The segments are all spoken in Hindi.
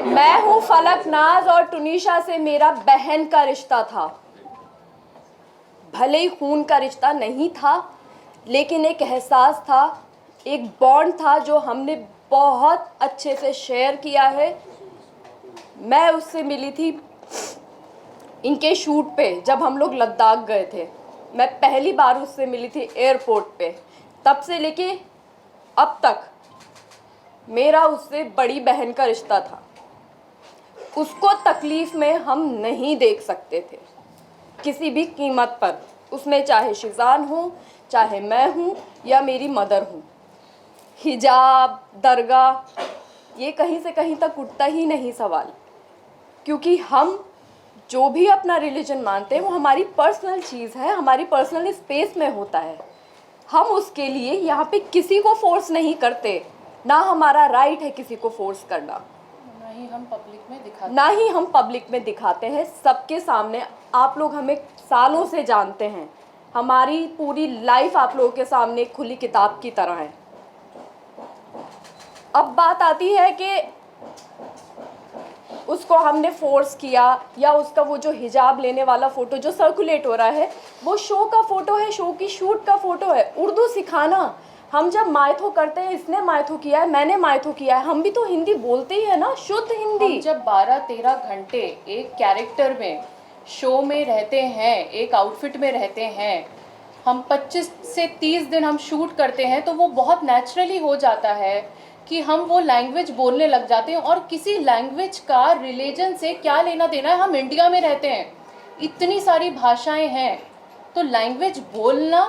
मैं हूँ फलक नाज और टुनीशा से मेरा बहन का रिश्ता था। भले ही खून का रिश्ता नहीं था, लेकिन एक एहसास था, एक बॉन्ड था जो हमने बहुत अच्छे से शेयर किया है। मैं उससे मिली थी इनके शूट पे, जब हम लोग लद्दाख गए थे। मैं पहली बार उससे मिली थी एयरपोर्ट पे। तब से लेके अब तक मेरा उससे बड़ी बहन का रिश्ता था। उसको तकलीफ़ में हम नहीं देख सकते थे किसी भी कीमत पर, उसमें चाहे शिजान हो, चाहे मैं हूँ या मेरी मदर हूँ। हिजाब, दरगाह, ये कहीं से कहीं तक उठता ही नहीं सवाल, क्योंकि हम जो भी अपना रिलीजन मानते हैं वो हमारी पर्सनल चीज़ है, हमारी पर्सनल स्पेस में होता है। हम उसके लिए यहाँ पे किसी को फोर्स नहीं करते, ना हमारा राइट है किसी को फोर्स करना, ना ही हम पब्लिक में दिखाते हैं सबके सामने। आप लोग हमें सालों से जानते हैं, हमारी पूरी लाइफ आप लोगों के सामने खुली किताब की तरह है। अब बात आती है कि उसको हमने फोर्स किया, या उसका वो जो हिजाब लेने वाला फ़ोटो जो सर्कुलेट हो रहा है वो शो का फ़ोटो है, शो की शूट का फ़ोटो है। उर्दू सिखाना, हम जब मायथो करते हैं, इसने मायथो किया है, मैंने मायथो किया है, हम भी तो हिंदी बोलते ही है ना, शुद्ध हिंदी। हम जब 12-13 घंटे एक कैरेक्टर में, शो में रहते हैं, एक आउटफिट में रहते हैं, हम 25 से 30 दिन हम शूट करते हैं, तो वो बहुत नेचुरली हो जाता है कि हम वो लैंग्वेज बोलने लग जाते हैं। और किसी लैंग्वेज का रिलीजन से क्या लेना देना है, हम इंडिया में रहते हैं, इतनी सारी भाषाएं हैं, तो लैंग्वेज बोलना,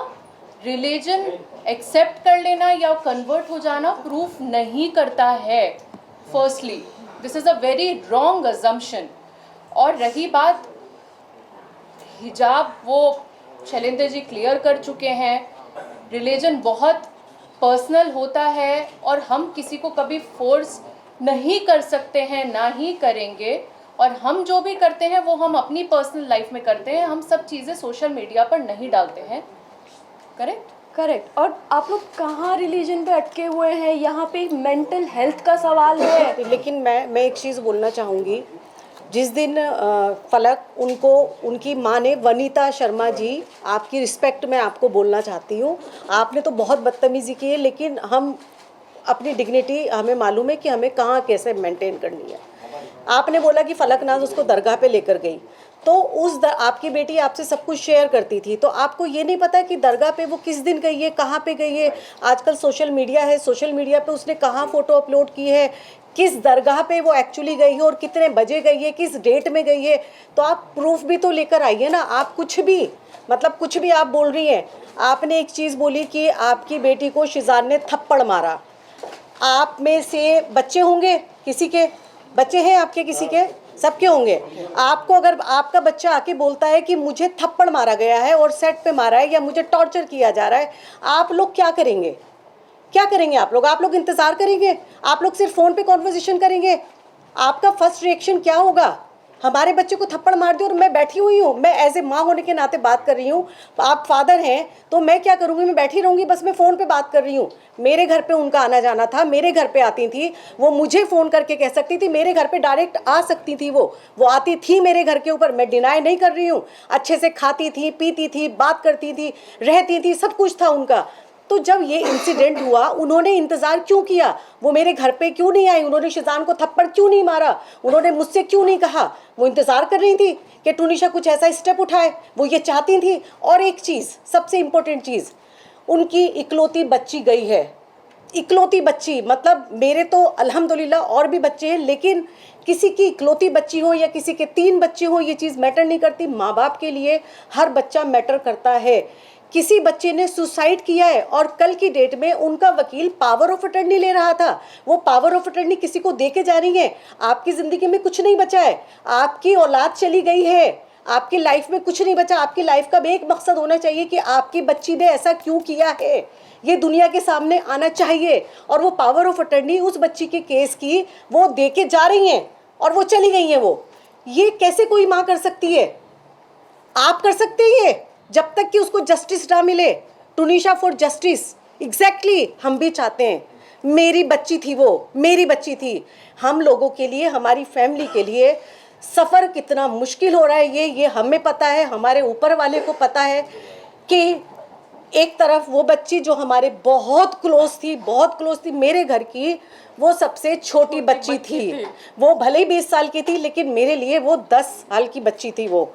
रिलीजन एक्सेप्ट कर लेना या कन्वर्ट हो जाना प्रूफ नहीं करता है। Firstly this is a very wrong assumption. और रही बात हिजाब, वो शैलेंद्र जी क्लियर कर चुके हैं, रिलीजन बहुत पर्सनल होता है और हम किसी को कभी फोर्स नहीं कर सकते हैं, ना ही करेंगे। और हम जो भी करते हैं वो हम अपनी पर्सनल लाइफ में करते हैं, हम सब चीज़ें सोशल मीडिया पर नहीं डालते हैं। करेक्ट। और आप लोग कहाँ रिलीजन पे अटके हुए हैं, यहाँ पे मेंटल हेल्थ का सवाल है। लेकिन मैं एक चीज़ बोलना चाहूँगी। जिस दिन फलक, उनको उनकी माँ ने, वनीता शर्मा जी, आपकी रिस्पेक्ट में आपको बोलना चाहती हूँ, आपने तो बहुत बदतमीज़ी की है, लेकिन हम अपनी डिग्निटी, हमें मालूम है कि हमें कहाँ कैसे मेंटेन करनी है। आपने बोला कि फलक नाज उसको दरगाह पे लेकर गई, तो आपकी बेटी आपसे सब कुछ शेयर करती थी, तो आपको ये नहीं पता कि दरगाह पे वो किस दिन गई है, कहाँ पे गई है। आजकल सोशल मीडिया है, सोशल मीडिया पे उसने कहाँ फ़ोटो अपलोड की है, किस दरगाह पे वो एक्चुअली गई है और कितने बजे गई है, किस डेट में गई है, तो आप प्रूफ भी तो लेकर आइए ना। आप कुछ भी, मतलब कुछ भी आप बोल रही हैं। आपने एक चीज़ बोली कि आपकी बेटी को शिजान ने थप्पड़ मारा। आप में से बच्चे होंगे, किसी के बच्चे हैं आपके, किसी के, सबके होंगे। आपको अगर आपका बच्चा आके बोलता है कि मुझे थप्पड़ मारा गया है और सेट पे मारा है, या मुझे टॉर्चर किया जा रहा है, आप लोग क्या करेंगे? क्या करेंगे आप लोग इंतज़ार करेंगे? आप लोग सिर्फ फ़ोन पे कॉन्वर्सेशन करेंगे? आपका फर्स्ट रिएक्शन क्या होगा? हमारे बच्चे को थप्पड़ मार दिया और मैं बैठी हुई हूँ, मैं एज ए माँ होने के नाते बात कर रही हूँ। आप फादर हैं तो मैं क्या करूँगी? मैं बैठी रहूँगी, बस मैं फ़ोन पे बात कर रही हूँ। मेरे घर पे उनका आना जाना था, मेरे घर पे आती थी, वो मुझे फ़ोन करके कह सकती थी, मेरे घर पे डायरेक्ट आ सकती थी, वो आती थी मेरे घर के ऊपर, मैं डिनाई नहीं कर रही हूँ। अच्छे से खाती थी, पीती थी, बात करती थी, रहती थी, सब कुछ था उनका। तो जब ये इंसिडेंट हुआ, उन्होंने इंतज़ार क्यों किया? वो मेरे घर पे क्यों नहीं आई? उन्होंने शिजान को थप्पड़ क्यों नहीं मारा? उन्होंने मुझसे क्यों नहीं कहा? वो इंतज़ार कर रही थी कि टुनीशा कुछ ऐसा स्टेप उठाए, वो ये चाहती थी। और एक चीज़, सबसे इम्पोर्टेंट चीज़, उनकी इकलौती बच्ची गई है, इकलौती बच्ची, मतलब मेरे तो अल्हम्दुलिल्लाह और भी बच्चे हैं, लेकिन किसी की इकलौती बच्ची हो या किसी के 3 बच्चे हो, ये चीज़ मैटर नहीं करती। माँ बाप के लिए हर बच्चा मैटर करता है। किसी बच्चे ने सुसाइड किया है और कल की डेट में उनका वकील पावर ऑफ अटर्नी ले रहा था, वो पावर ऑफ अटर्नी किसी को दे के जा रही है। आपकी ज़िंदगी में कुछ नहीं बचा है, आपकी औलाद चली गई है, आपकी लाइफ में कुछ नहीं बचा। आपकी लाइफ का भी एक मकसद होना चाहिए कि आपकी बच्ची ने ऐसा क्यों किया है, ये दुनिया के सामने आना चाहिए। और वो पावर ऑफ अटर्नी उस बच्ची के केस की वो दे के जा रही हैं और वो चली गई हैं। वो ये कैसे कोई माँ कर सकती है? आप कर सकते हैं ये, जब तक कि उसको जस्टिस ना मिले। टुनीशा फॉर जस्टिस, एग्जैक्टली हम भी चाहते हैं। मेरी बच्ची थी, वो मेरी बच्ची थी। हम लोगों के लिए, हमारी फैमिली के लिए सफ़र कितना मुश्किल हो रहा है ये हमें पता है, हमारे ऊपर वाले को पता है कि एक तरफ वो बच्ची जो हमारे बहुत क्लोज थी मेरे घर की, वो सबसे छोटी बच्ची थी। वो भले ही 20 साल की थी, लेकिन मेरे लिए वो 10 साल की बच्ची थी। वो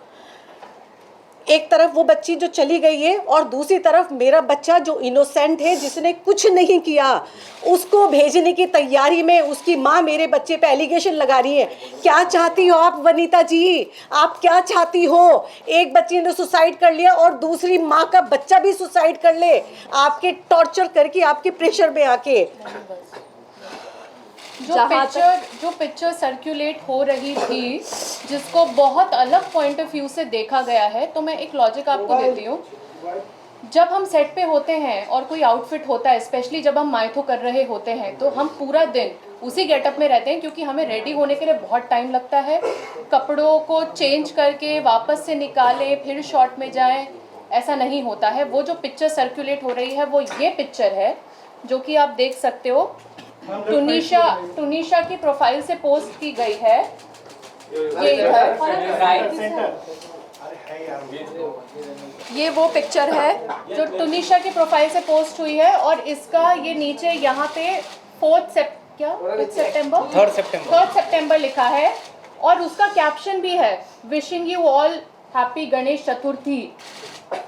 एक तरफ वो बच्ची जो चली गई है, और दूसरी तरफ मेरा बच्चा जो इनोसेंट है, जिसने कुछ नहीं किया, उसको भेजने की तैयारी में उसकी माँ मेरे बच्चे पे एलिगेशन लगा रही है। क्या चाहती हो आप वनीता जी? आप क्या चाहती हो? एक बच्ची ने सुसाइड कर लिया और दूसरी माँ का बच्चा भी सुसाइड कर ले, आपके टॉर्चर करके, आपके प्रेशर में आके। जो पिक्चर सर्कुलेट हो रही थी, जिसको बहुत अलग पॉइंट ऑफ व्यू से देखा गया है, तो मैं एक लॉजिक आपको देती हूँ। जब हम सेट पे होते हैं और कोई आउटफिट होता है, स्पेशली जब हम माइथो कर रहे होते हैं, तो हम पूरा दिन उसी गेटअप में रहते हैं, क्योंकि हमें रेडी होने के लिए बहुत टाइम लगता है। कपड़ों को चेंज करके वापस से निकालें, फिर शॉट में जाएं, ऐसा नहीं होता है। वो जो पिक्चर सर्कुलेट हो रही है वो ये पिक्चर है, जो कि आप देख सकते हो। टुनिशा की प्रोफाइल से पोस्ट की गई है। ये इधर ये वो पिक्चर है जो टुनिशा की प्रोफाइल से पोस्ट हुई है, और इसका ये नीचे यहाँ पे 3 सितंबर लिखा है, और उसका कैप्शन भी है, wishing you all happy Ganesh Chaturthi.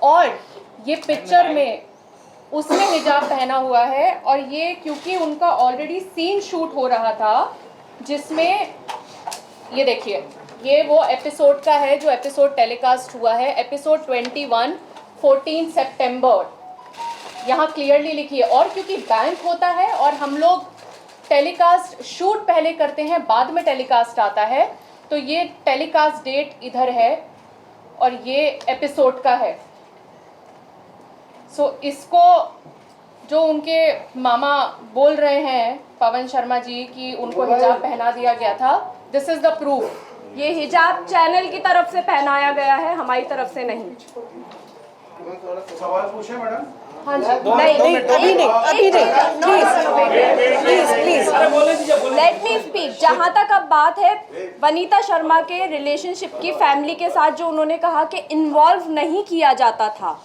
और ये पिक्चर में उसने हिजाब पहना हुआ है, और ये क्योंकि उनका ऑलरेडी सीन शूट हो रहा था, जिसमें ये देखिए, ये वो एपिसोड का है जो एपिसोड टेलीकास्ट हुआ है, एपिसोड 21 14 सितंबर, यहाँ क्लियरली लिखी है। और क्योंकि बैंक होता है और हम लोग टेलीकास्ट शूट पहले करते हैं, बाद में टेलीकास्ट आता है, तो ये टेलीकास्ट डेट इधर है और ये एपिसोड का है। सो इसको जो उनके मामा बोल रहे हैं, पवन शर्मा जी, कि उनको हिजाब पहना दिया गया था, दिस इज द प्रूफ। ये हिजाब चैनल की तरफ से पहनाया गया है, हमारी तरफ से नहीं। सवाल पूछे मैडम? हाँ जी। नहीं, अभी नहीं, प्लीज लेट मी स्पीक। जहाँ तक अब बात है वनीता शर्मा के रिलेशनशिप की, फैमिली के साथ जो उन्होंने कहा कि इन्वॉल्व नहीं किया जाता था,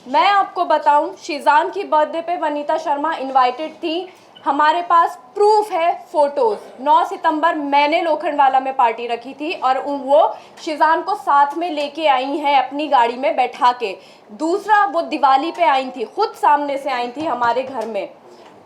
मैं आपको बताऊं, शीज़ान की बर्थडे पे वनीता शर्मा इनवाइटेड थी। हमारे पास प्रूफ है, फोटोज़। 9 सितंबर मैंने लोखंडवाला में पार्टी रखी थी और वो शीज़ान को साथ में लेके आई हैं अपनी गाड़ी में बैठा के। दूसरा, वो दिवाली पे आई थी, खुद सामने से आई थी हमारे घर में।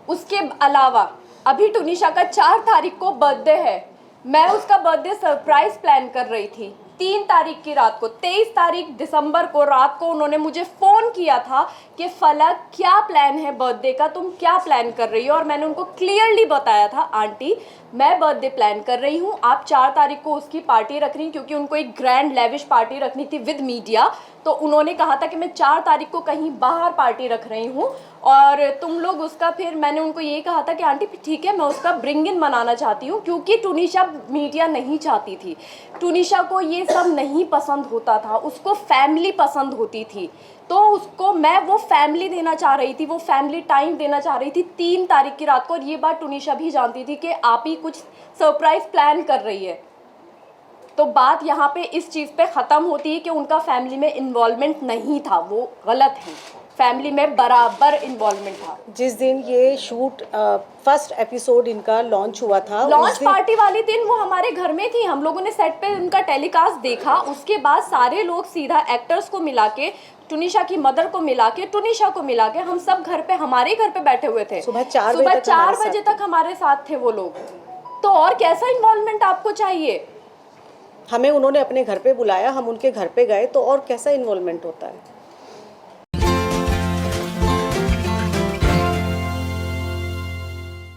उसके अलावा अभी टुनिशा का 4 तारीख को बर्थडे है, मैं उसका बर्थडे सरप्राइज प्लान कर रही थी। 3 तारीख की रात को, 23 तारीख दिसंबर को रात को उन्होंने मुझे फ़ोन किया था कि फलक क्या प्लान है बर्थडे का, तुम क्या प्लान कर रही हो? और मैंने उनको क्लियरली बताया था, आंटी मैं बर्थडे प्लान कर रही हूँ, आप 4 तारीख को उसकी पार्टी रख रही हैं, क्योंकि उनको एक ग्रैंड लेविश पार्टी रखनी थी विद मीडिया। तो उन्होंने कहा था कि मैं 4 तारीख को कहीं बाहर पार्टी रख रही हूँ और तुम लोग उसका, फिर मैंने उनको ये कहा था कि आंटी ठीक है, मैं उसका ब्रिंग इन मनाना चाहती हूँ, क्योंकि टुनिशा मीडिया नहीं चाहती थी। टुनिशा को ये सब नहीं पसंद होता था, उसको फैमिली पसंद होती थी, तो उसको मैं वो फैमिली देना चाह रही थी, वो फैमिली टाइम देना चाह रही थी 3 तारीख की रात को। और ये बात टुनिशा भी जानती थी कि आप ही कुछ सरप्राइज प्लान कर रही है। तो बात यहाँ पे इस चीज़ पे ख़त्म होती है कि उनका फैमिली में इन्वॉल्वमेंट नहीं था, वो गलत है, फैमिली में बराबर इन्वॉल्वमेंट था। जिस दिन ये शूट फर्स्ट एपिसोड इनका लॉन्च हुआ था, लॉन्च पार्टी वाले दिन वो हमारे घर में थी, हम लोगों ने सेट पे उनका टेलीकास्ट देखा। उसके बाद सारे लोग सीधा एक्टर्स को मिला के, टुनिशा की मदर को मिला के, टुनिशा को मिला के, हम सब घर पे, हमारे घर पे बैठे हुए थे। सुबह 4 बजे तक हमारे साथ थे वो लोग। तो और कैसा इन्वॉल्वमेंट आपको चाहिए? हमें उन्होंने अपने घर पे बुलाया, हम उनके घर पे गए, तो और कैसा इन्वॉल्वमेंट होता है?